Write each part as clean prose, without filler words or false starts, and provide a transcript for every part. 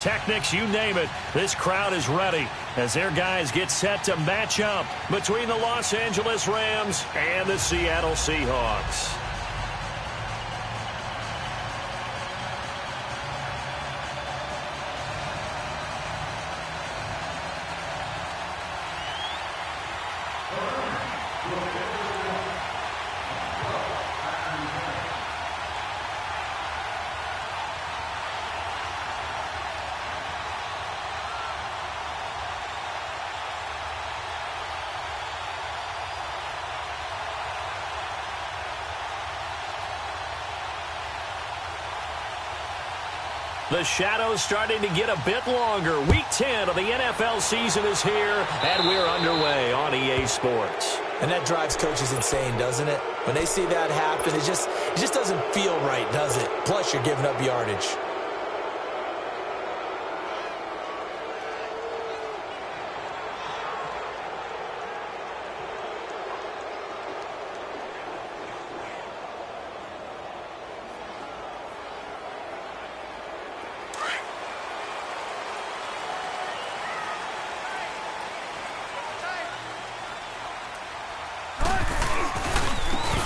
Techniques, you name it, this crowd is ready as their guys get set to match up between the Los Angeles Rams and the Seattle Seahawks. The shadow's starting to get a bit longer. Week 10 of the NFL season is here, and we're underway on EA Sports. And that drives coaches insane, doesn't it? When they see that happen, it just doesn't feel right, does it? Plus, you're giving up yardage.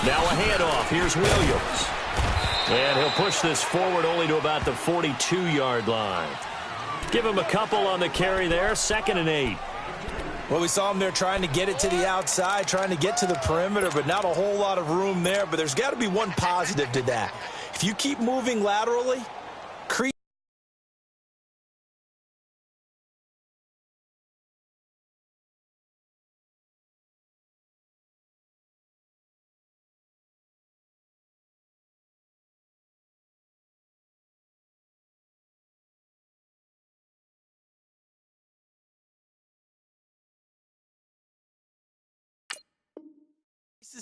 Now a handoff. Here's Williams. And he'll push this forward only to about the 42-yard line. Give him a couple on the carry there. 2nd and 8. Well, we saw him there trying to get it to the outside, trying to get to the perimeter, but not a whole lot of room there. But there's got to be one positive to that. If you keep moving laterally,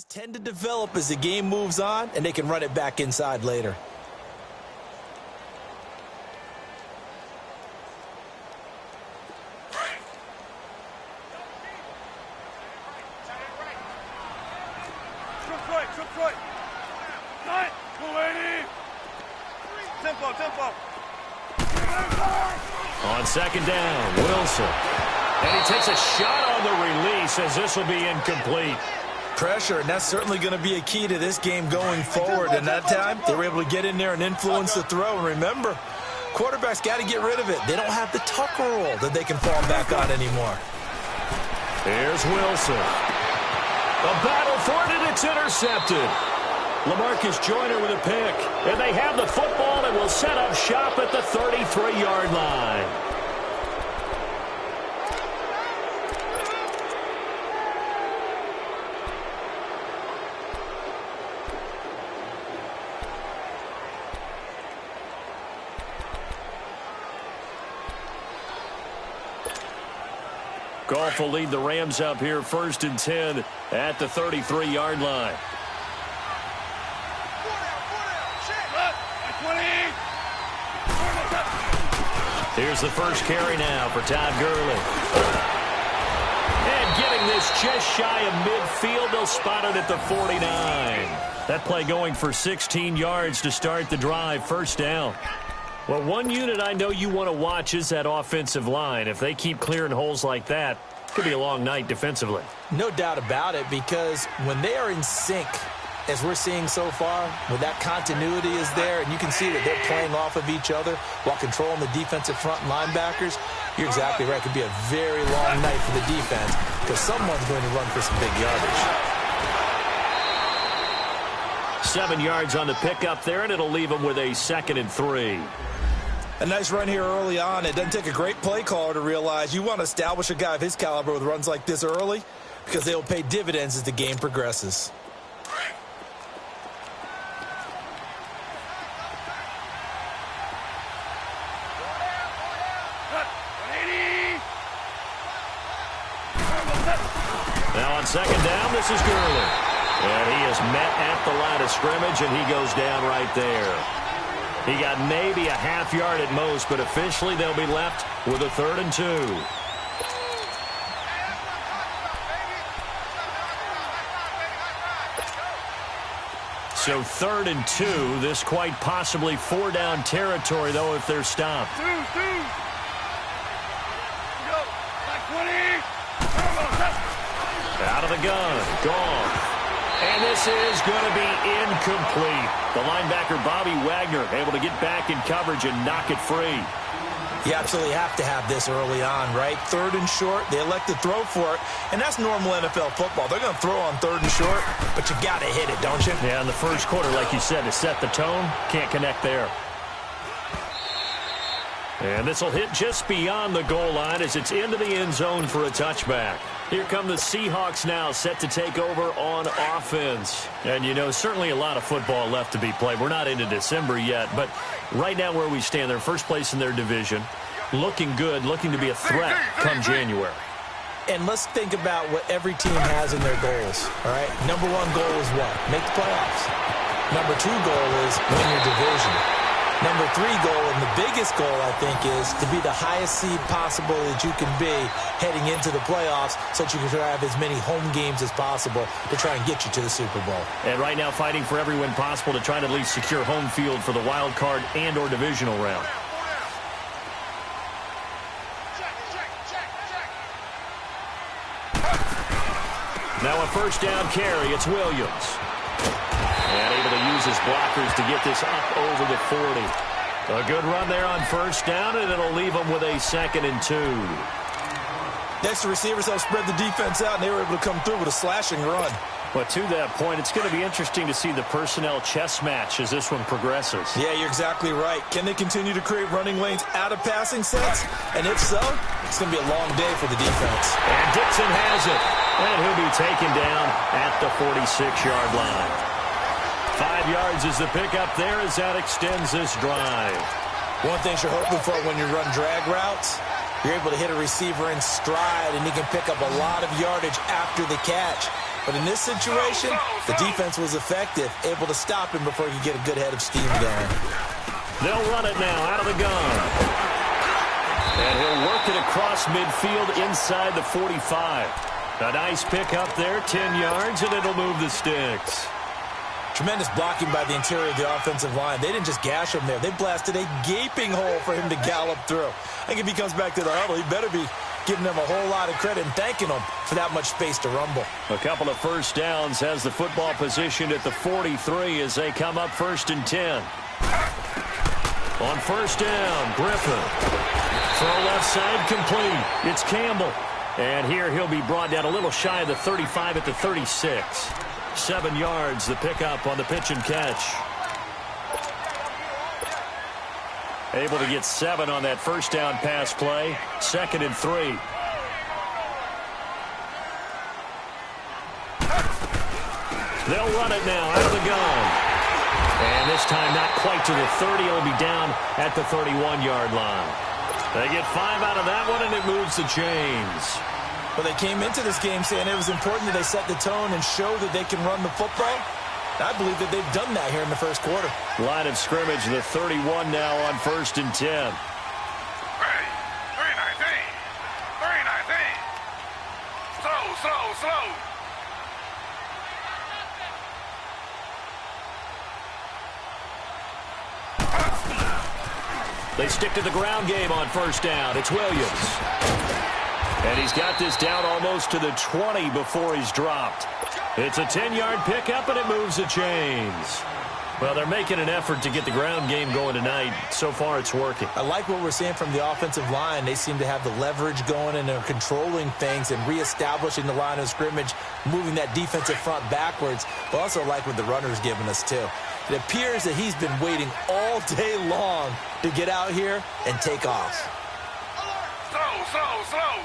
tend to develop as the game moves on, and they can run it back inside later. On 2nd down, Wilson. And he takes a shot on the release as this will be incomplete. Pressure, and that's certainly going to be a key to this game going forward. And that time, they were able to get in there and influence the throw. And remember, quarterbacks got to get rid of it. They don't have the Tucker roll that they can fall back on anymore. Here's Wilson. A battle for it, and it's intercepted. LaMarcus Joyner with a pick. And they have the football and will set up shop at the 33-yard line. Goff will lead the Rams up here 1st and 10 at the 33-yard line. Here's the first carry now for Todd Gurley. And getting this just shy of midfield, they'll spot it at the 49. That play going for 16 yards to start the drive, 1st down. Well, one unit I know you want to watch is that offensive line. If they keep clearing holes like that, it could be a long night defensively. No doubt about it, because when they are in sync, as we're seeing so far, when that continuity is there, and you can see that they're playing off of each other while controlling the defensive front linebackers, you're exactly right. It could be a very long night for the defense because someone's going to run for some big yardage. 7 yards on the pickup there, and it'll leave them with a 2nd and 3. A nice run here early on. It doesn't take a great play caller to realize you want to establish a guy of his caliber with runs like this early because they will pay dividends as the game progresses. Now on 2nd down, this is Gurley. And he is met at the line of scrimmage, and he goes down right there. He got maybe a half yard at most, but officially they'll be left with a 3rd and 2. So 3rd and 2. This quite possibly 4-down territory, though, if they're stopped. Out of the gun. Gone. And this is going to be incomplete. The linebacker, Bobby Wagner, able to get back in coverage and knock it free. You absolutely have to have this early on, right? 3rd and short, they elect to throw for it, and that's normal NFL football. They're going to throw on 3rd and short, but you got to hit it, don't you? Yeah, in the first quarter, like you said, to set the tone, can't connect there. And this will hit just beyond the goal line as it's into the end zone for a touchback. Here come the Seahawks now, set to take over on offense. And, you know, certainly a lot of football left to be played. We're not into December yet, but right now where we stand, they're first place in their division, looking good, looking to be a threat come January. And let's think about what every team has in their goals, all right? Number 1 goal is what? Make the playoffs. Number 2 goal is win your division. Number 3 goal, and the biggest goal, I think, is to be the highest seed possible that you can be heading into the playoffs so that you can try to have as many home games as possible to try and get you to the Super Bowl. And right now fighting for every win possible to try to at least secure home field for the wild card and or divisional round. Now a first down carry. It's Williams. And able to use his blockers to get this up over the 40. A good run there on first down, and it'll leave them with a 2nd and 2. Next, the receivers help spread the defense out, and they were able to come through with a slashing run. But to that point, it's going to be interesting to see the personnel chess match as this one progresses. Yeah, you're exactly right. Can they continue to create running lanes out of passing sets? And if so, it's going to be a long day for the defense. And Dixon has it. And he'll be taken down at the 46-yard line. 5 yards is the pickup there as that extends this drive. One thing you're hoping for when you run drag routes, you're able to hit a receiver in stride, and he can pick up a lot of yardage after the catch. But in this situation, the defense was effective, able to stop him before he could get a good head of steam going. They'll run it now out of the gun. And he'll work it across midfield inside the 45. A nice pickup there, 10 yards, and it'll move the sticks. Tremendous blocking by the interior of the offensive line. They didn't just gash him there. They blasted a gaping hole for him to gallop through. I think if he comes back to the huddle, he better be giving them a whole lot of credit and thanking them for that much space to rumble. A couple of first downs, has the football positioned at the 43 as they come up 1st and 10. On first down, Griffin. Throw left side complete. It's Campbell. And here he'll be brought down a little shy of the 35 at the 36. 7 yards, the pickup on the pitch and catch. Able to get 7 on that first down pass play. 2nd and 3. They'll run it now out of the gun. And this time not quite to the 30. It'll be down at the 31-yard line. They get 5 out of that one, and it moves the chains. Well, they came into this game saying it was important that they set the tone and show that they can run the football. I believe that they've done that here in the first quarter. Line of scrimmage, the 31 now on 1st and 10. 319. Slow. They stick to the ground game on first down. It's Williams. And he's got this down almost to the 20 before he's dropped. It's a 10-yard pickup, and it moves the chains. Well, they're making an effort to get the ground game going tonight. So far, it's working. I like what we're seeing from the offensive line. They seem to have the leverage going, and they're controlling things and reestablishing the line of scrimmage, moving that defensive front backwards. But also like what the runner's giving us, too. It appears that he's been waiting all day long to get out here and take off. Slow.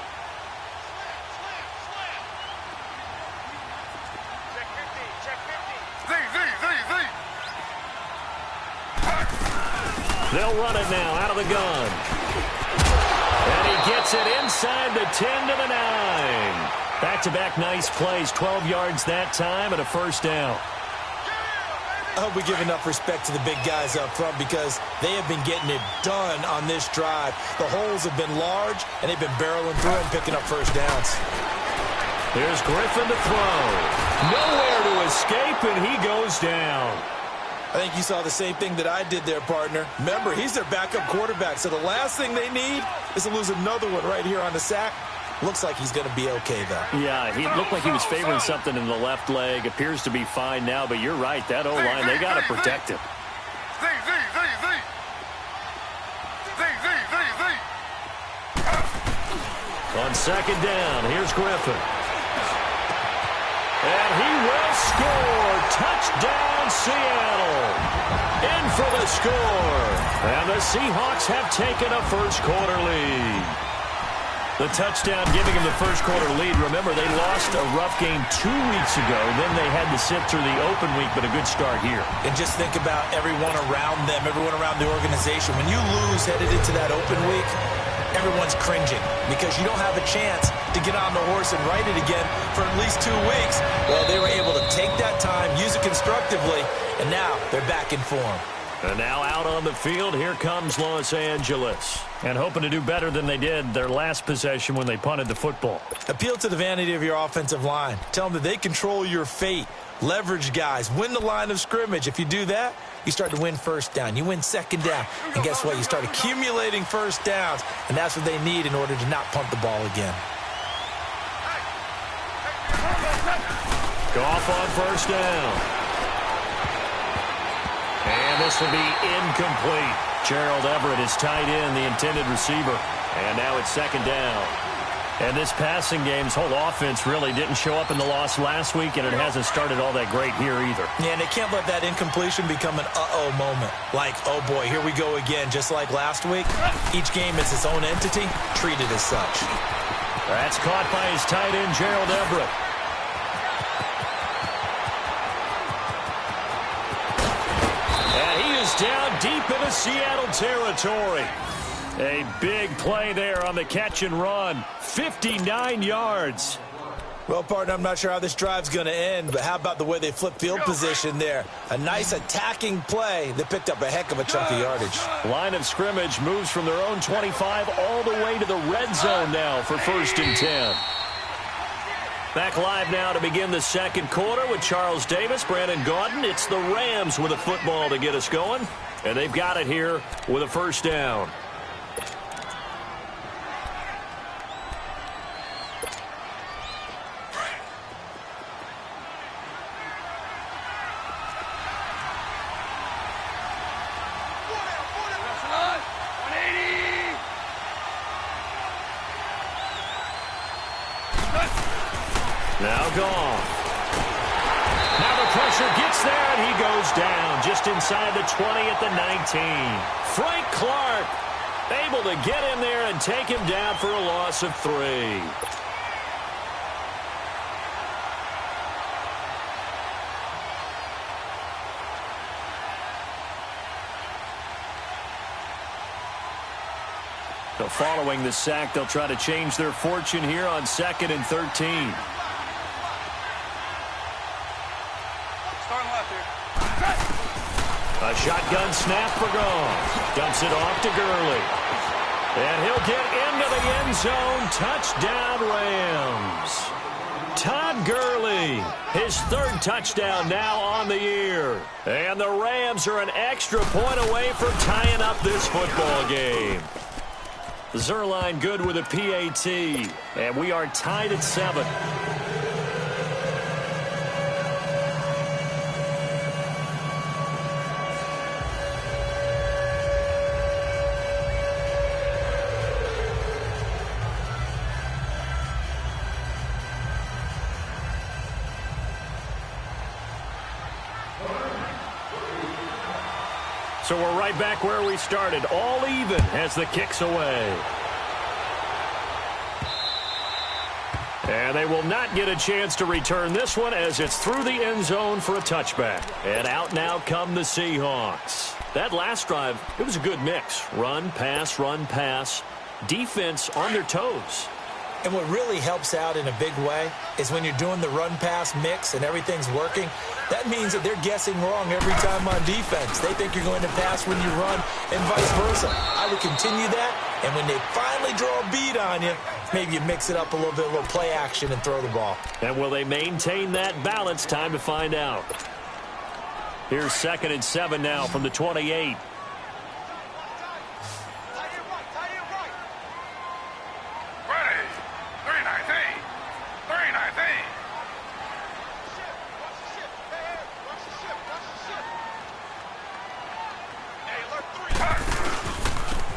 They'll run it now out of the gun. And he gets it inside the 10 to the 9. Back-to-back nice plays, 12 yards that time and a first down. I hope we give enough respect to the big guys up front because they have been getting it done on this drive. The holes have been large, and they've been barreling through and picking up first downs. Here's Griffin to throw. Nowhere to to escape, and he goes down. I think you saw the same thing that I did there, partner. Remember, he's their backup quarterback, so the last thing they need is to lose another one right here on the sack. Looks like he's going to be okay, though. Yeah, he looked like he was favoring something in the left leg. Appears to be fine now, but you're right. That O-line, they got to protect him. On second down, here's Griffin. And he will score. Touchdown, Seattle. In for the score. And the Seahawks have taken a first-quarter lead. The touchdown giving him the first-quarter lead. Remember, they lost a rough game 2 weeks ago. Then they had to sit through the open week, but a good start here. And just think about everyone around them, everyone around the organization. When you lose headed into that open week, everyone's cringing because you don't have a chance to get on the horse and ride it again for at least 2 weeks. Well, they were able to take that time, use it constructively, and now they're back in form. And now out on the field, here comes Los Angeles. And hoping to do better than they did their last possession when they punted the football. Appeal to the vanity of your offensive line. Tell them that they control your fate. Leverage guys. Win the line of scrimmage. If you do that, you start to win first down. You win second down. And guess what? You start accumulating first downs. And that's what they need in order to not punt the ball again. Goff on first down. And this will be incomplete. Gerald Everett is tight end, the intended receiver. And now it's second down. And this passing game's whole offense really didn't show up in the loss last week, and it hasn't started all that great here either. Yeah, and they can't let that incompletion become an uh-oh moment. Like, oh boy, here we go again, just like last week. Each game is its own entity, treated as such. That's caught by his tight end, Gerald Everett. Down deep into Seattle territory. A big play there on the catch and run. 59 yards. Well, partner, I'm not sure how this drive's going to end, but how about the way they flip field position there? A nice attacking play that picked up a heck of a chunk of yardage. Line of scrimmage moves from their own 25 all the way to the red zone now for 1st and 10. Back live now to begin the second quarter with Charles Davis, Brandon Gaudin. It's the Rams with a football to get us going, and they've got it here with a first down. Now gone. Now the pressure gets there, and he goes down just inside the 20 at the 19. Frank Clark able to get in there and take him down for a loss of 3. So following the sack, they'll try to change their fortune here on 2nd and 13. A shotgun snap for Goff. Dumps it off to Gurley. And he'll get into the end zone. Touchdown, Rams. Todd Gurley, his 3rd touchdown now on the year. And the Rams are an extra point away from tying up this football game. Zerline good with a PAT. And we are tied at 7. So we're right back where we started, all even as the kick's away. And they will not get a chance to return this one as it's through the end zone for a touchback. And out now come the Seahawks. That last drive, it was a good mix. Run, pass, defense on their toes. And what really helps out in a big way is when you're doing the run-pass mix and everything's working, that means that they're guessing wrong every time on defense. They think you're going to pass when you run and vice versa. I would continue that, and when they finally draw a bead on you, Maybe you mix it up a little bit, a little play action, and throw the ball. And will they maintain that balance? Time to find out. Here's 2nd and 7 now from the 28.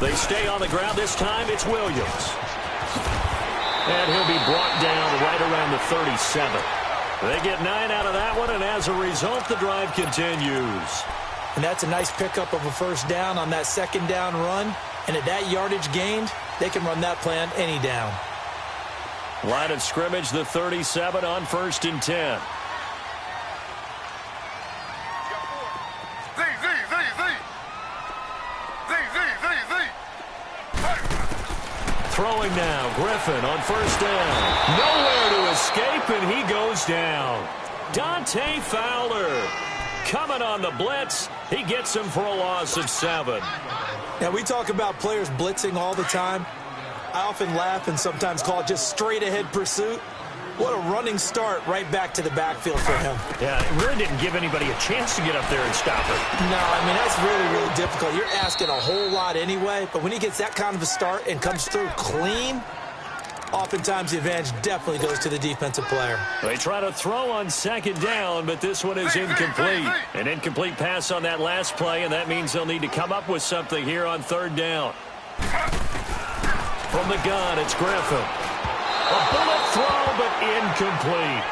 They stay on the ground. This time it's Williams. And he'll be brought down right around the 37. They get 9 out of that one, and as a result, the drive continues. And that's a nice pickup of a first down on that 2nd down run. And at that yardage gained, they can run that play on any down. Line of scrimmage, the 37 on 1st and 10. Throwing now, Griffin on 1st down. Nowhere to escape, and he goes down. Dante Fowler coming on the blitz. He gets him for a loss of 7. Now, we talk about players blitzing all the time. I often laugh and sometimes call it just straight-ahead pursuit. What a running start right back to the backfield for him. Yeah, it really didn't give anybody a chance to get up there and stop it. No, I mean, that's really, really difficult. You're asking a whole lot anyway, but when he gets that kind of a start and comes through clean, oftentimes the advantage definitely goes to the defensive player. They try to throw on 2nd down, but this one is incomplete. An incomplete pass on that last play, and that means they'll need to come up with something here on 3rd down. From the gun, it's Griffin. A bullet throw, but incomplete.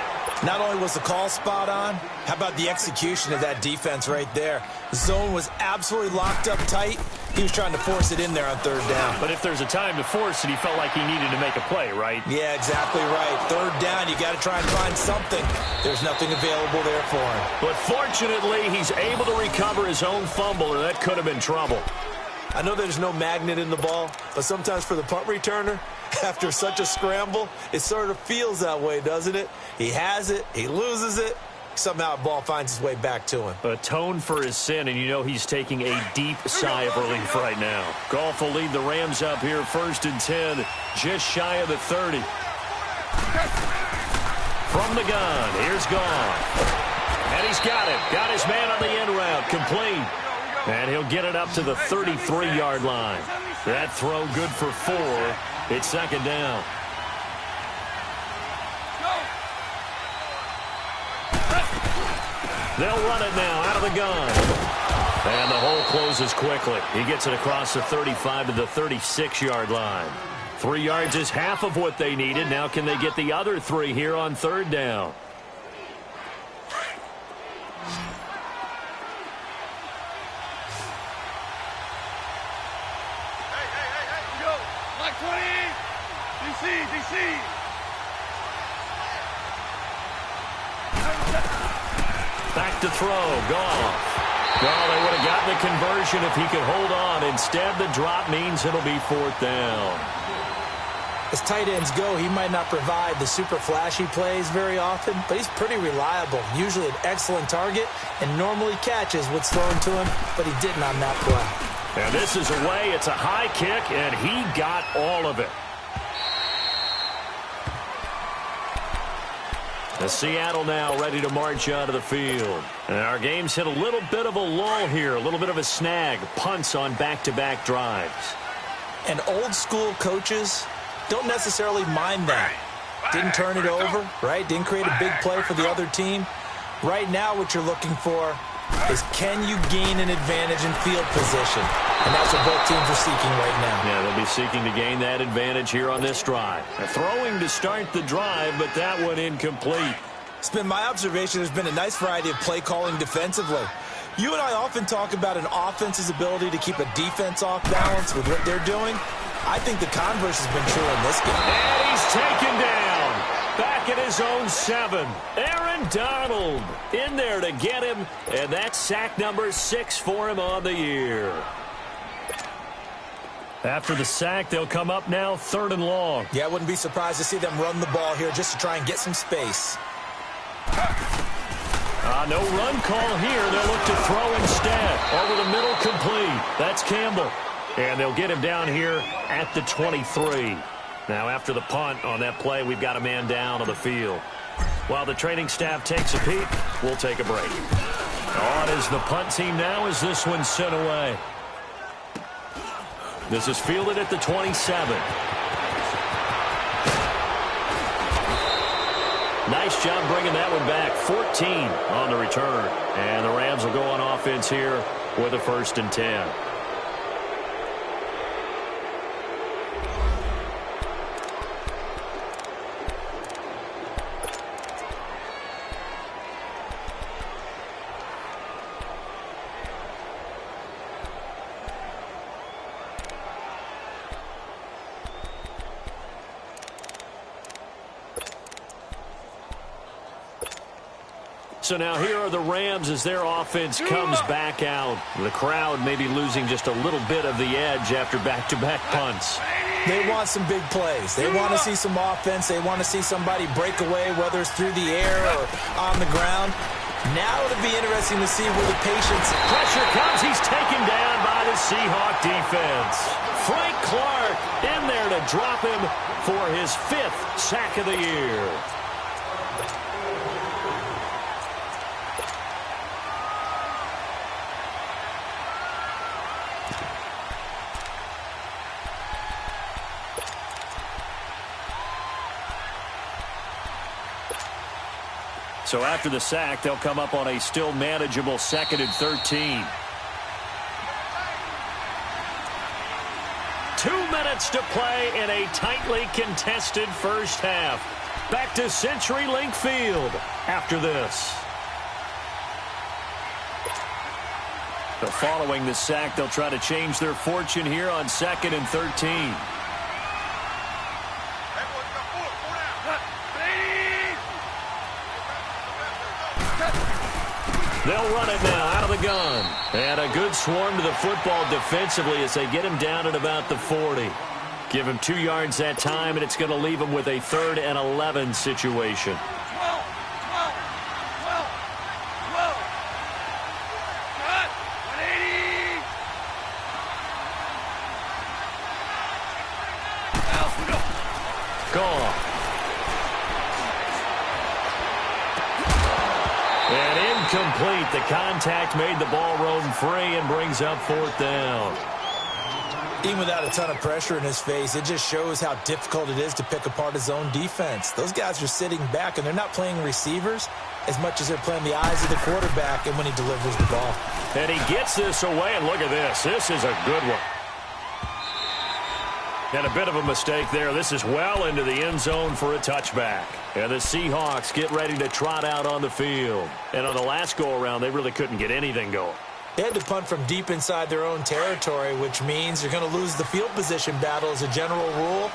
Not only was the call spot on, how about the execution of that defense right there? The zone was absolutely locked up tight. He was trying to force it in there on 3rd down. But if there's a time to force it, he felt like he needed to make a play, right? Yeah, exactly right. 3rd down, you got to try and find something. There's nothing available there for him. But fortunately, he's able to recover his own fumble, or that could have been trouble. I know there's no magnet in the ball, but sometimes for the punt returner, after such a scramble, it sort of feels that way, doesn't it? He has it, he loses it, somehow the ball finds its way back to him. Atone for his sin, and you know he's taking a deep sigh of relief right now. Goff will lead the Rams up here 1st and 10, just shy of the 30. From the gun, here's Goff. And he's got it. Got his man on the end route, complete. And he'll get it up to the 33-yard line. That throw good for 4. It's 2nd down. They'll run it now out of the gun. And the hole closes quickly. He gets it across the 35 to the 36-yard line. 3 yards is half of what they needed. Now can they get the other 3 here on 3rd down? Back to throw, Goff. Well, they would have gotten the conversion if he could hold on. Instead, the drop means it'll be 4th down. As tight ends go, he might not provide the super flashy plays very often, but he's pretty reliable. Usually an excellent target and normally catches what's thrown to him, but he didn't on that play. And this is away. It's a high kick, and he got all of it. The Seattle now ready to march out of the field. And our game's hit a little bit of a lull here, a little bit of a snag. Punts on back-to-back drives. And old-school coaches don't necessarily mind that. Didn't turn it over, right? Didn't create a big play for the other team. Right now what you're looking for is can you gain an advantage in field position? And that's what both teams are seeking right now. Yeah, they'll be seeking to gain that advantage here on this drive. Throwing to start the drive, but that one incomplete. It's been my observation there's been a nice variety of play calling defensively. You and I often talk about an offense's ability to keep a defense off balance with what they're doing. I think the converse has been true in this game. And he's taken down. Back at his own 7. Aaron Donald in there to get him. And that's sack number 6 for him on the year. After the sack, they'll come up now 3rd and long. Yeah, I wouldn't be surprised to see them run the ball here just to try and get some space. No run call here. They'll look to throw instead. Over the middle, complete. That's Campbell. And they'll get him down here at the 23. Now after the punt on that play, we've got a man down on the field. While the training staff takes a peek, we'll take a break. On is the punt team now as this one's sent away. This is fielded at the 27. Nice job bringing that one back. 14 on the return. And the Rams will go on offense here with a 1st and 10. So now here are the Rams as their offense comes back out. The crowd may be losing just a little bit of the edge after back-to-back punts. They want some big plays. They want to see some offense. They want to see somebody break away, whether it's through the air or on the ground. Now it'll be interesting to see where the patience... Pressure comes. He's taken down by the Seahawk defense. Frank Clark in there to drop him for his 5th sack of the year. So after the sack, they'll come up on a still manageable 2nd and 13. 2 minutes to play in a tightly contested first half. Back to CenturyLink Field after this. But following the sack, they'll try to change their fortune here on 2nd and 13. They'll run it now out of the gun. And a good swarm to the football defensively as they get him down at about the 40. Give him 2 yards that time, and it's going to leave him with a 3rd and 11 situation. Gone. Complete. The contact made the ball roam free and brings up 4th down. Even without a ton of pressure in his face, it just shows how difficult it is to pick apart his own defense. Those guys are sitting back, and they're not playing receivers as much as they're playing the eyes of the quarterback and when he delivers the ball. And he gets this away, and look at this. This is a good one. And a bit of a mistake there. This is well into the end zone for a touchback. And the Seahawks get ready to trot out on the field. And on the last go-around, they really couldn't get anything going. They had to punt from deep inside their own territory, which means you're going to lose the field position battle as a general rule.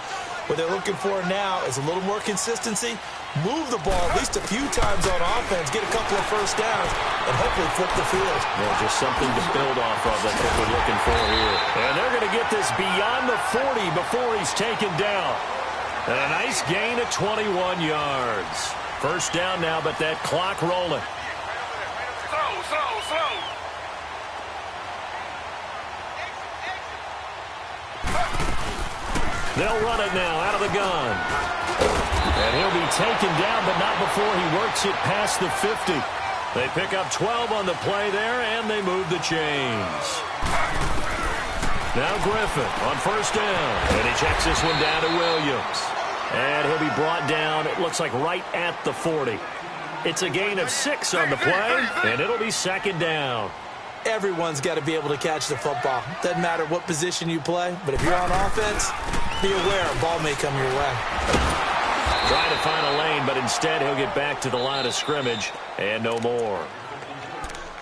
What they're looking for now is a little more consistency, move the ball at least a few times on offense, get a couple of first downs, and hopefully flip the field. Yeah, just something to build off of. That's what we're looking for here. And they're going to get this beyond the 40 before he's taken down. And a nice gain of 21 yards. First down now, but that clock rolling. Slow. They'll run it now out of the gun. And he'll be taken down, but not before he works it past the 50. They pick up 12 on the play there, and they move the chains. Now Griffin on first down. And he checks this one down to Williams. And he'll be brought down, it looks like right at the 40. It's a gain of 6 on the play, and it'll be 2nd down. Everyone's got to be able to catch the football. Doesn't matter what position you play, but if you're on offense, be aware a ball may come your way. Trying to find a lane, but instead he'll get back to the line of scrimmage and no more.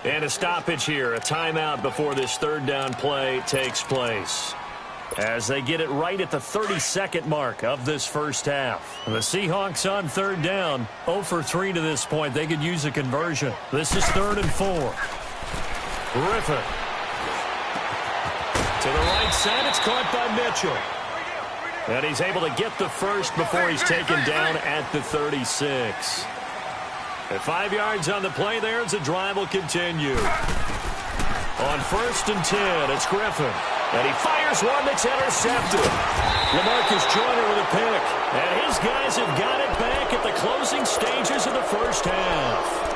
And a stoppage here, a timeout before this 3rd down play takes place. As they get it right at the 32nd mark of this first half. The Seahawks on 3rd down, 0 for 3 to this point. They could use a conversion. This is 3rd and 4. Griffin. To the right side, it's caught by Mitchell. And he's able to get the first before he's taken down at the 36. At 5 yards on the play there, as the drive will continue. On 1st and 10, it's Griffin. And he fires one that's intercepted. LaMarcus Joyner with a pick. And his guys have got it back at the closing stages of the first half.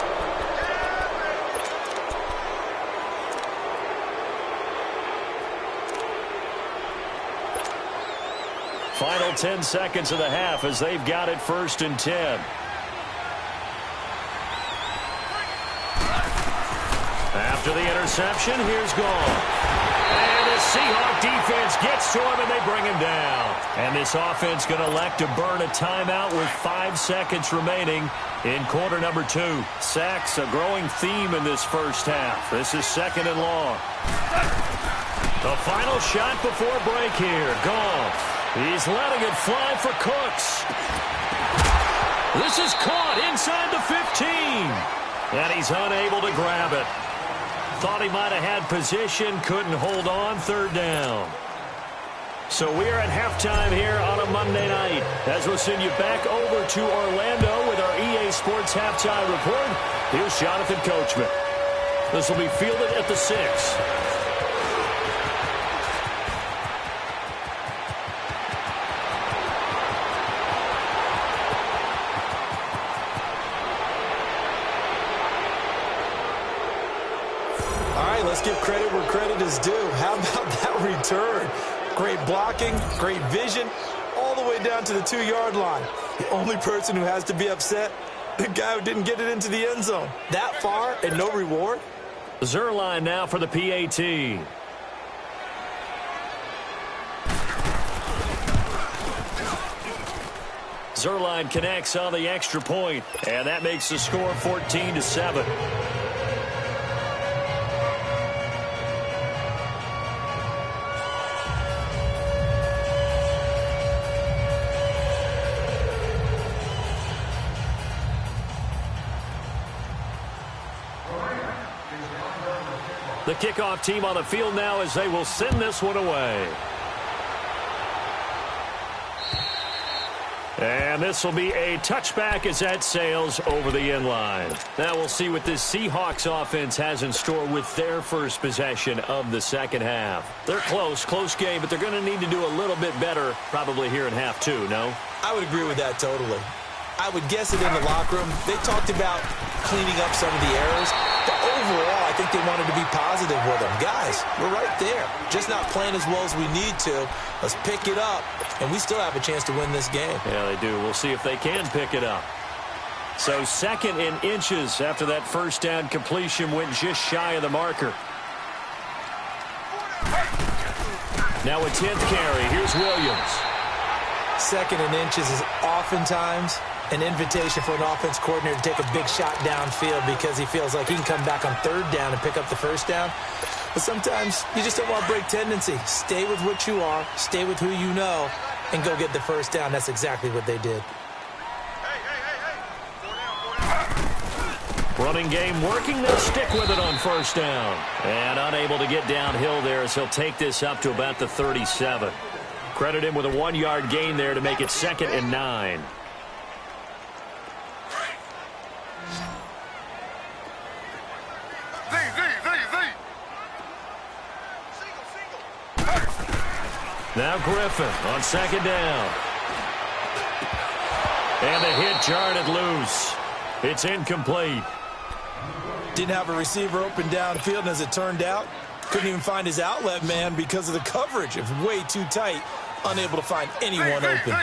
Final 10 seconds of the half as they've got it 1st and 10. After the interception, here's Gone. And the Seahawk defense gets to him, and they bring him down. And this offense going to elect to burn a timeout with 5 seconds remaining in quarter number 2. Sacks, a growing theme in this first half. This is 2nd and long. The final shot before break here. Gone. He's letting it fly for Cooks. This is caught inside the 15. And he's unable to grab it. Thought he might have had position, couldn't hold on, 3rd down. So we're at halftime here on a Monday night. As we'll send you back over to Orlando with our EA Sports Halftime Report, here's Jonathan Coachman. This will be fielded at the 6. Let's give credit where credit is due. How about that return? Great blocking, great vision, all the way down to the 2-yard line. The only person who has to be upset, the guy who didn't get it into the end zone. That far and no reward? Zerline now for the PAT. Zerline connects on the extra point, and that makes the score 14-7. The kickoff team on the field now as they will send this one away. And this will be a touchback as that sails over the end line. Now we'll see what this Seahawks offense has in store with their first possession of the second half. They're close game, but they're going to need to do a little bit better probably here in half 2, no? I would agree with that totally. I would guess it in the locker room. They talked about cleaning up some of the errors, but overall, I think they wanted to be positive with them. Guys, we're right there. Just not playing as well as we need to. Let's pick it up, and we still have a chance to win this game. Yeah, they do. We'll see if they can pick it up. So 2nd and inches after that first down completion went just shy of the marker. Now a 10th carry. Here's Williams. 2nd and inches is oftentimes an invitation for an offense coordinator to take a big shot downfield because he feels like he can come back on 3rd down and pick up the first down. But sometimes you just don't want to break tendency. Stay with what you are, stay with who you know, and go get the first down. That's exactly what they did. Running game working. They'll stick with it on 1st down. And unable to get downhill there as he'll take this up to about the 37. Credit him with a 1-yard gain there to make it 2nd and 9. Now Griffin on 2nd down. And the hit jarred loose. It's incomplete. Didn't have a receiver open downfield, and as it turned out, couldn't even find his outlet man because of the coverage. It was way too tight. Unable to find anyone open.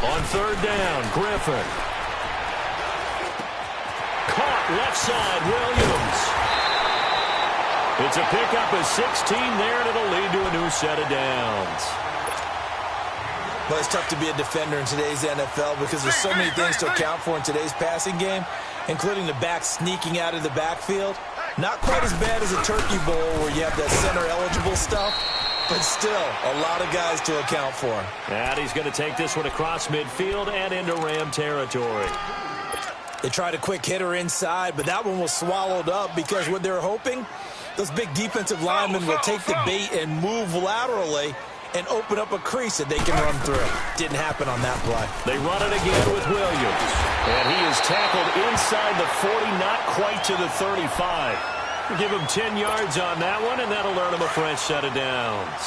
On 3rd down, Griffin. Caught left side, Williams. It's a pickup of 16 there, and it'll lead to a new set of downs. Well, it's tough to be a defender in today's NFL because there's so many things to account for in today's passing game, including the back sneaking out of the backfield. Not quite as bad as a turkey bowl where you have that center-eligible stuff, but still a lot of guys to account for. And he's going to take this one across midfield and into Ram territory. They tried a quick hitter inside, but that one was swallowed up because what they're hoping, those big defensive linemen will take the bait and move laterally and open up a crease that they can run through. Didn't happen on that play. They run it again with Williams. And he is tackled inside the 40, not quite to the 35. Give him 10 yards on that one, and that'll earn him a fresh set of downs.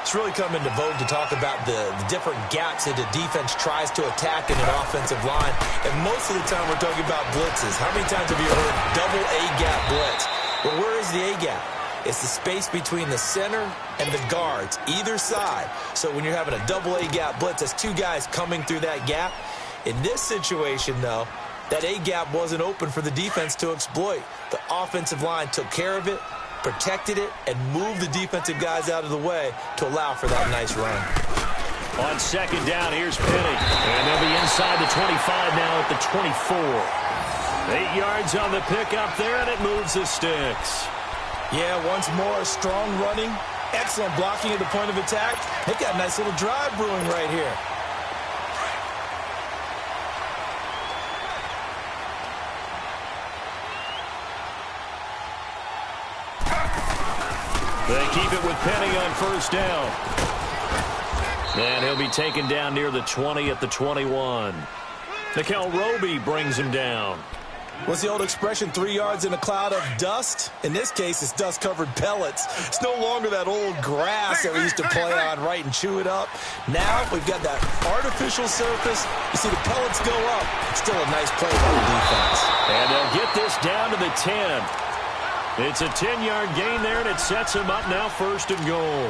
It's really come into vogue to talk about the different gaps that the defense tries to attack in an offensive line. And most of the time we're talking about blitzes. How many times have you heard double A-gap blitz? Well, where is the A-gap? It's the space between the center and the guards, either side. So when you're having a double A-gap blitz, that's two guys coming through that gap. In this situation, though, that A-gap wasn't open for the defense to exploit. The offensive line took care of it, protected it, and moved the defensive guys out of the way to allow for that nice run. On second down, here's Penny. And they'll be inside the 25 now at the 24. 8 yards on the pickup there, and it moves the sticks. Yeah, once more, strong running, excellent blocking at the point of attack. They've got a nice little drive brewing right here. They keep it with Penny on first down. And he'll be taken down near the 20 at the 21. Nickel Roby brings him down. What's the old expression, 3 yards in a cloud of dust? In this case, it's dust-covered pellets. It's no longer that old grass that we used to play on, right, and chew it up. Now we've got that artificial surface. You see the pellets go up. It's still a nice play by the defense. And they'll get this down to the 10. It's a 10-yard gain there, and it sets him up now first and goal.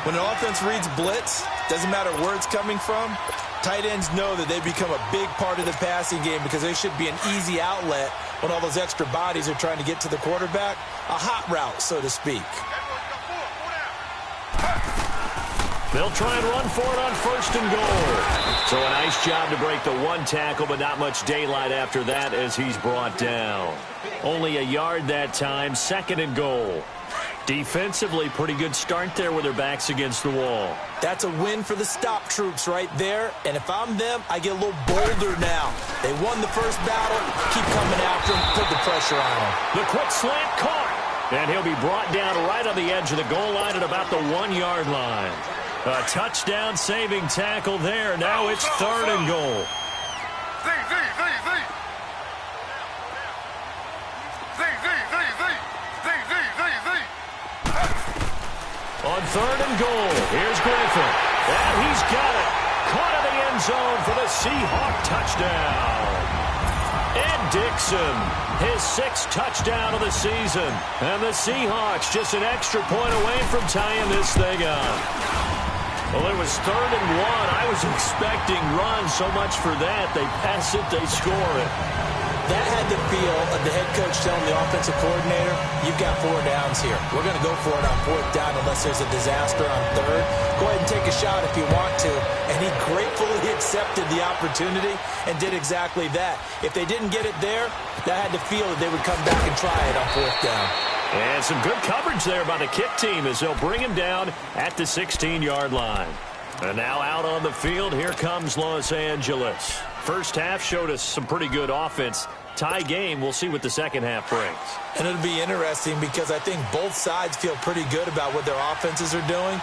When an offense reads blitz, doesn't matter where it's coming from, tight ends know that they become a big part of the passing game because they should be an easy outlet when all those extra bodies are trying to get to the quarterback. A hot route, so to speak. They'll try and run for it on first and goal. So a nice job to break the one tackle, but not much daylight after that as he's brought down. Only a yard that time, second and goal. Defensively, pretty good start there with their backs against the wall. That's a win for the stop troops right there. And if I'm them, I get a little bolder now. They won the first battle. Keep coming after them. Put the pressure on them. The quick slant caught. And he'll be brought down right on the edge of the goal line at about the 1 yard line. A touchdown-saving tackle there. Now it's third and goal. On third and goal, here's Griffin. And he's got it. Caught in the end zone for the Seahawk touchdown. Ed Dixon, his 6th touchdown of the season. And the Seahawks just an extra point away from tying this thing up. Well, it was third and 1. I was expecting runs, so much for that. They pass it, they score it. That had the feel of the head coach telling the offensive coordinator, you've got 4 downs here. We're going to go for it on 4th down unless there's a disaster on 3rd. Go ahead and take a shot if you want to. And he gratefully accepted the opportunity and did exactly that. If they didn't get it there, that had the feel that they would come back and try it on 4th down. And some good coverage there by the kick team as they'll bring him down at the 16-yard line. And now out on the field, here comes Los Angeles. First half showed us some pretty good offense. Tie game, we'll see what the second half brings. And it'll be interesting because I think both sides feel pretty good about what their offenses are doing.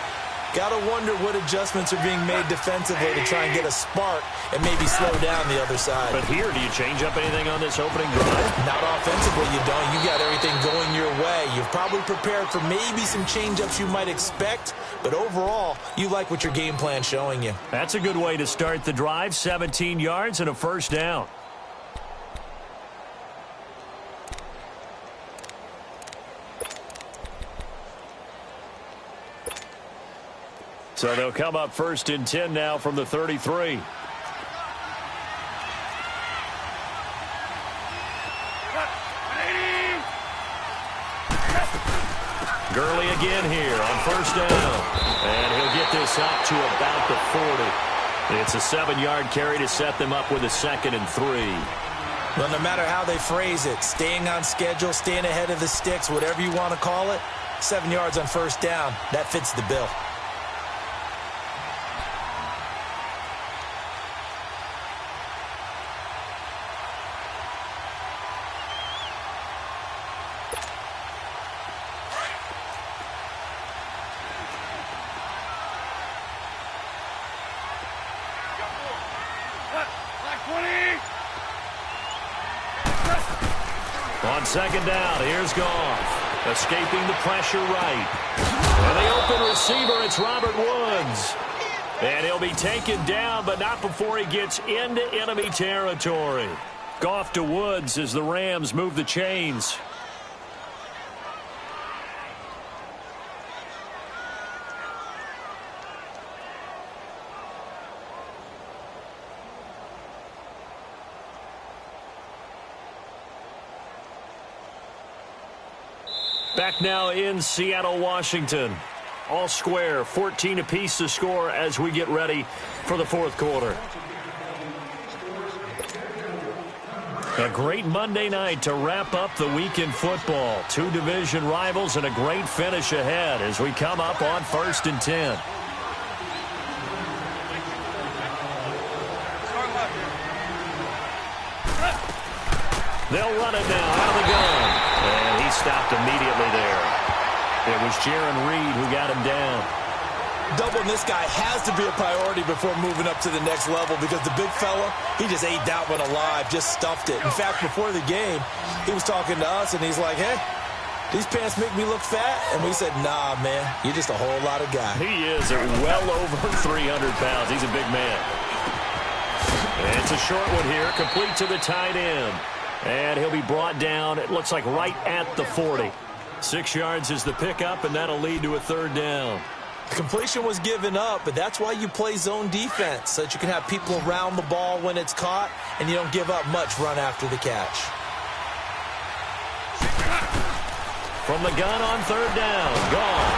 Got to wonder what adjustments are being made defensively to try and get a spark and maybe slow down the other side. But here, do you change up anything on this opening drive? Not offensively, you don't. You got everything going your way. You've probably prepared for maybe some change-ups you might expect, but overall, you like what your game plan's showing you. That's a good way to start the drive. 17 yards and a first down. So they'll come up first and 10 now from the 33. Gurley again here on first down. And he'll get this up to about the 40. It's a 7-yard carry to set them up with a 2nd and 3. Well, no matter how they phrase it, staying on schedule, staying ahead of the sticks, whatever you want to call it, 7 yards on first down, that fits the bill. On second down, here's Goff. Escaping the pressure right. And the open receiver, it's Robert Woods. And he'll be taken down, but not before he gets into enemy territory. Goff to Woods as the Rams move the chains. Back now in Seattle, Washington. All square, 14 apiece to score as we get ready for the fourth quarter. A great Monday night to wrap up the week in football. Two division rivals and a great finish ahead as we come up on 1st and 10. They'll run it now out of the gun. And he stopped immediately there. It was Jaron Reed who got him down. Doubling this guy has to be a priority before moving up to the next level because the big fella, he just ate that one alive, just stuffed it. In fact, before the game, he was talking to us, and he's like, hey, these pants make me look fat? And we said, nah, man, you're just a whole lot of guy. He is well over 300 pounds. He's a big man. And it's a short one here, complete to the tight end. And he'll be brought down, it looks like right at the 40. 6 yards is the pickup, and that'll lead to a 3rd down. The completion was given up, but that's why you play zone defense, so that you can have people around the ball when it's caught, and you don't give up much run after the catch. From the gun on 3rd down, Goff.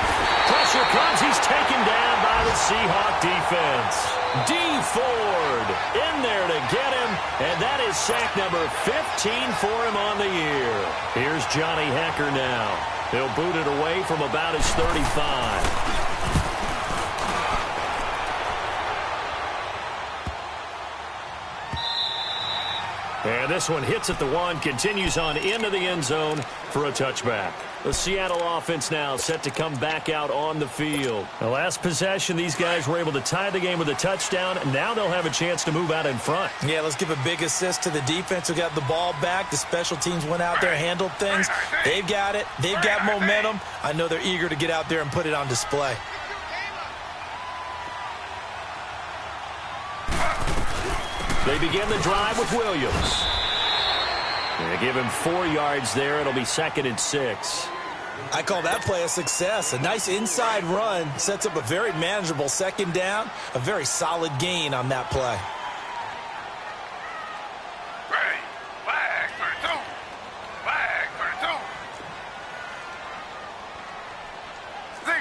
Pressure comes, he's taken down by the Seahawk defense. D. Ford in there to get him, and that is sack number 15 for him on the year. Here's Johnny Hecker now. He'll boot it away from about his 35. And this one hits at the 1, continues on into the end zone for a touchback. The Seattle offense now set to come back out on the field. The last possession, these guys were able to tie the game with a touchdown, and now they'll have a chance to move out in front. Yeah, let's give a big assist to the defense who got the ball back. The special teams went out there, handled things. They've got it. They've got momentum. I know they're eager to get out there and put it on display. They begin the drive with Williams. They give him 4 yards there. It'll be 2nd and 6. I call that play a success. A nice inside run sets up a very manageable 2nd down. A very solid gain on that play. Flag for 2. Flag for 2. Z.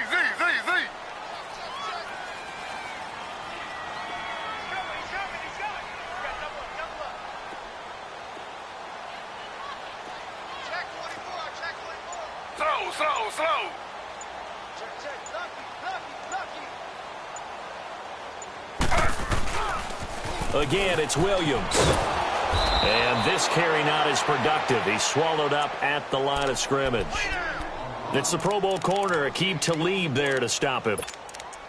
Slow. Again, it's Williams. And this carry not as productive. He's swallowed up at the line of scrimmage. It's the Pro Bowl corner, Aqib Talib there to stop him.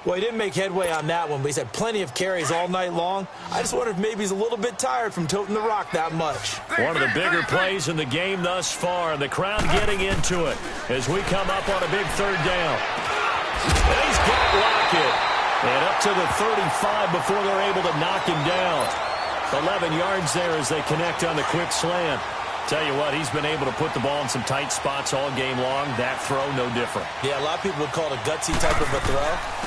Well, he didn't make headway on that one, but he's had plenty of carries all night long. I just wonder if maybe he's a little bit tired from toting the rock that much. One of the bigger plays in the game thus far, and the crowd getting into it as we come up on a big 3rd down. And he's got Lockett. And up to the 35 before they're able to knock him down. 11 yards there as they connect on the quick slant. Tell you what, he's been able to put the ball in some tight spots all game long. That throw, no different. Yeah, a lot of people would call it a gutsy type of a throw.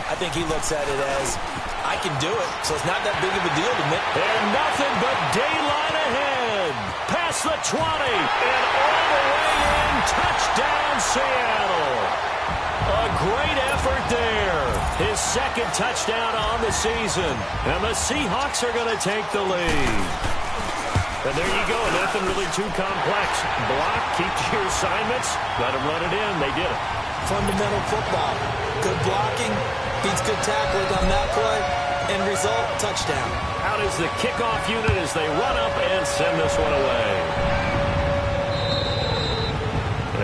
I think he looks at it as, I can do it, so it's not that big of a deal to me. And nothing but daylight ahead. Past the 20, and all the way in. Touchdown, Seattle. A great effort there. His 2nd touchdown on the season. And the Seahawks are going to take the lead. And there you go, nothing really too complex. Block, keep to your assignments, let them run it in. They did it. Fundamental football. Good blocking, beats good tackling on that play. End result, touchdown. Out is the kickoff unit as they run up and send this one away.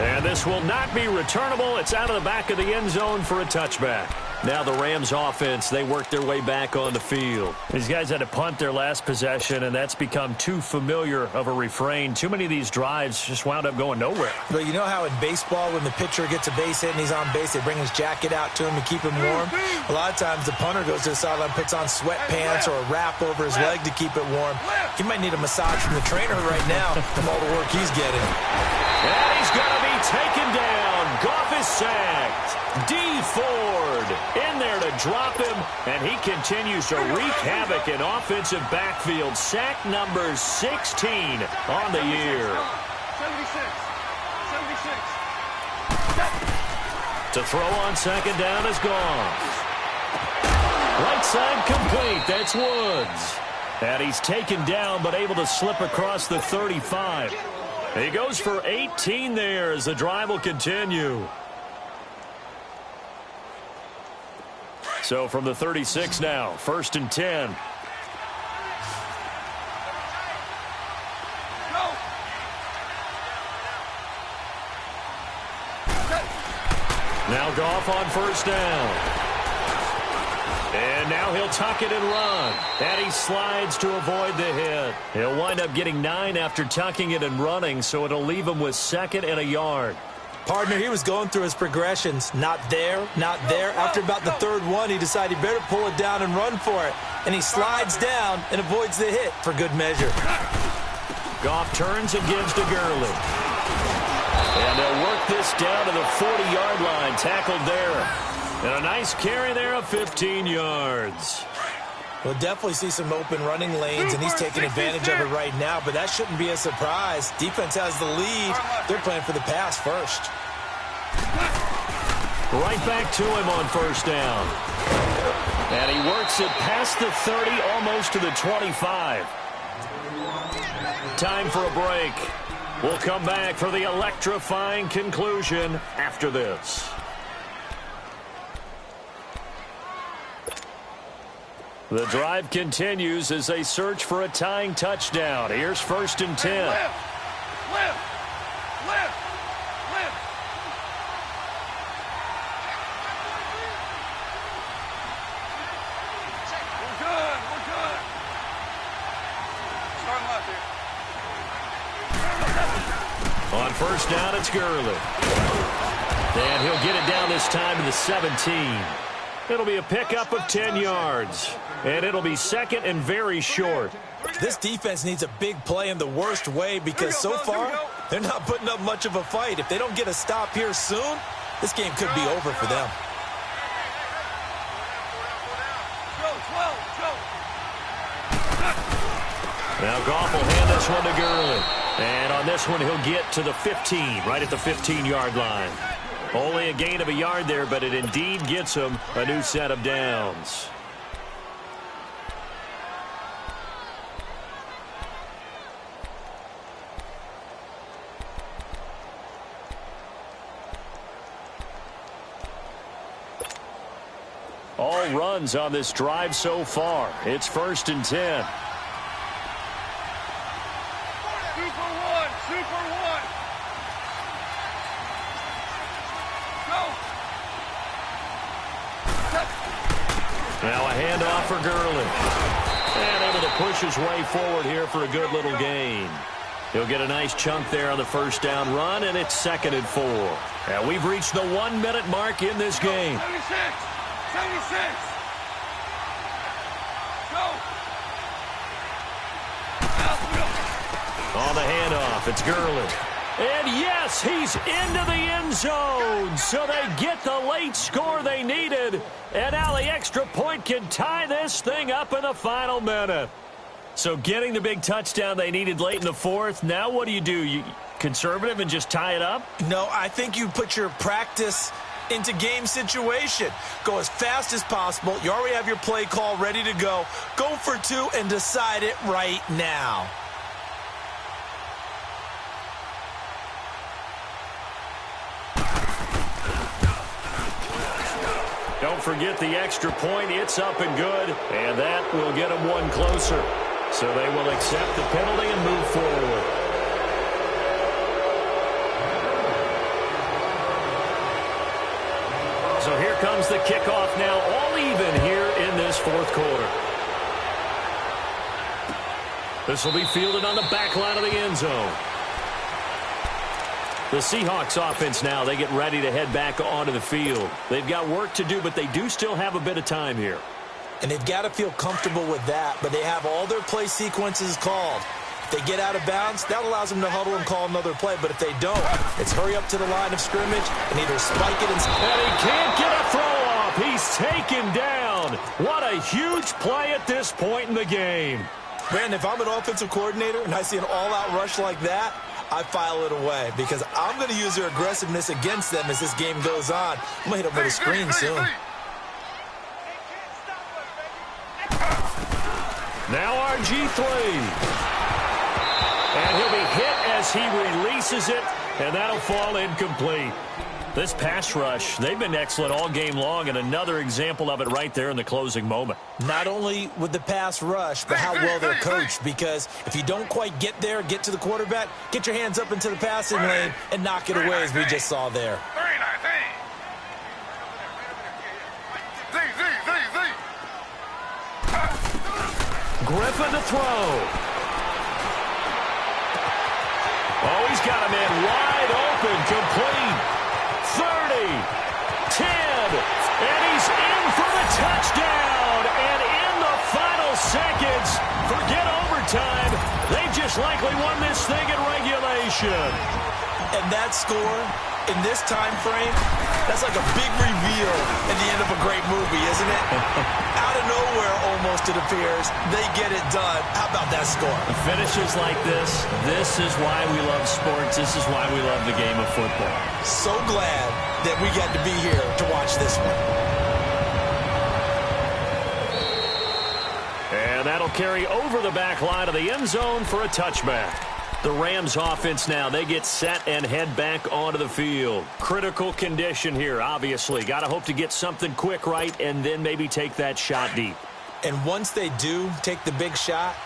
And And this will not be returnable. It's out of the back of the end zone for a touchback. Now the Rams offense, they work their way back on the field. These guys had to punt their last possession, and that's become too familiar of a refrain. Too many of these drives just wound up going nowhere. But you know how in baseball, when the pitcher gets a base hit and he's on base, they bring his jacket out to him to keep him warm? A lot of times the punter goes to the sideline, puts on sweatpants or a wrap over his leg to keep it warm. He might need a massage from the trainer right now from all the work he's getting. And he's going to be taken down. Goff is sacked. D. Ford in there to drop him, and he continues to wreak havoc in offensive backfield. Sack number 16 on the year. 76. To throw on second down is Goff. Right side complete. That's Woods. And he's taken down, but able to slip across the 35. He goes for 18 there as the drive will continue. So from the 36 now, 1st and 10. Now Goff on 1st down. And now he'll tuck it and run. And he slides to avoid the hit. He'll wind up getting 9 after tucking it and running, so it'll leave him with 2nd and a yard. Partner, he was going through his progressions. Not there, not there. After about the 3rd one, he decided he better pull it down and run for it. And he slides down and avoids the hit for good measure. Goff turns and gives to Gurley. And they'll work this down to the 40-yard line, tackled there. And a nice carry there of 15 yards. We'll definitely see some open running lanes, and he's taking advantage of it right now, but that shouldn't be a surprise. Defense has the lead. They're playing for the pass first. Right back to him on 1st down. And he works it past the 30, almost to the 25. Time for a break. We'll come back for the electrifying conclusion after this. The drive continues as they search for a tying touchdown. Here's 1st and 10. Left. We're good. Starting left here. On 1st down, it's Gurley. And he'll get it down this time to the 17. It'll be a pickup of 10 yards. And it'll be 2nd and very short. This defense needs a big play in the worst way because so far, they're not putting up much of a fight. If they don't get a stop here soon, this game could be over for them. Now Goff will hand this one to Gurley. And on this one, he'll get to the 15, right at the 15-yard line. Only a gain of a yard there, but it indeed gets him a new set of downs. All runs on this drive so far. It's 1st and 10. Super one. Go. Now a handoff for Gurley. And able to push his way forward here for a good little gain. He'll get a nice chunk there on the 1st down run, and it's 2nd and 4. Now we've reached the 1-minute mark in this game. 76. Go. On the handoff, it's Gurley. And yes, he's into the end zone. So they get the late score they needed. And now the extra point can tie this thing up in the final minute. So getting the big touchdown they needed late in the 4th. Now what do? You conservative and just tie it up? No, I think you put your practice into game situation. Go as fast as possible. You already have your play call ready to go. Go for 2 and decide it right now. Don't forget the extra point. It's up and good, and that will get them one closer. So they will accept the penalty and move forward. comes the kickoff now, all even here in this fourth quarter. This will be fielded on the back line of the end zone. The Seahawks offense now, they get ready to head back onto the field. They've got work to do, but they do still have a bit of time here. And they've got to feel comfortable with that, but they have all their play sequences called. If they get out of bounds, that allows them to huddle and call another play, but if they don't, it's hurry up to the line of scrimmage and either spike it and he can't get a throw off. He's taken down. What a huge play at this point in the game. Brandon, if I'm an offensive coordinator and I see an all-out rush like that, I file it away because I'm going to use their aggressiveness against them as this game goes on. I'm going to hit them with a screen soon. Now RG3. And he'll be hit as he releases it, and that'll fall incomplete. This pass rush, they've been excellent all game long, and another example of it right there in the closing moment. Not only with the pass rush, but how well they're coached, because if you don't quite get there, get to the quarterback, get your hands up into the passing lane and knock it away as we just saw there. Griffin to throw. Oh, he's got a man wide open, complete. 30, 10, and he's in for the touchdown. And in the final seconds, forget overtime, they've just likely won this thing in regulation. And that score, in this time frame, that's like a big reveal at the end of a great movie, isn't it? Out of nowhere, almost, it appears, they get it done. How about that score? Finishes like this is why we love sports. This is why we love the game of football. So glad that we got to be here to watch this one. And that'll carry over the back line of the end zone for a touchback. The Rams offense now, they get set and head back onto the field. Critical condition here, obviously. Got to hope to get something quick right and then maybe take that shot deep. And once they do take the big shot,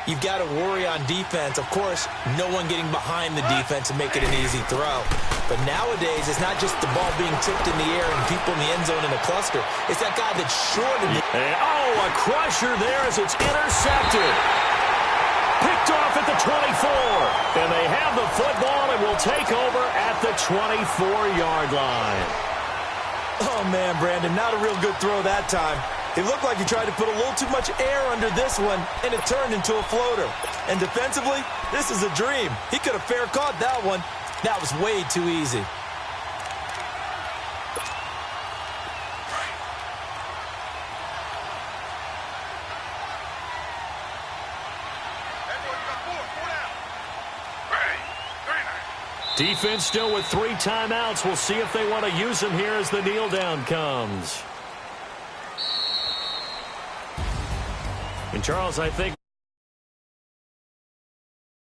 you've got to worry on defense. Of course, no one getting behind the defense and make it an easy throw. But nowadays, it's not just the ball being tipped in the air and people in the end zone in a cluster. It's that guy that's short of it. Oh, a crusher there as it's intercepted. Picked off at the 24. And they have the football and will take over at the 24-yard line. Oh, man, Brandon, not a real good throw that time. It looked like he tried to put a little too much air under this one, and it turned into a floater. And defensively, this is a dream. He could have fair caught that one. That was way too easy. Defense still with 3 timeouts. We'll see if they want to use them here as the kneel down comes. And Charles, I think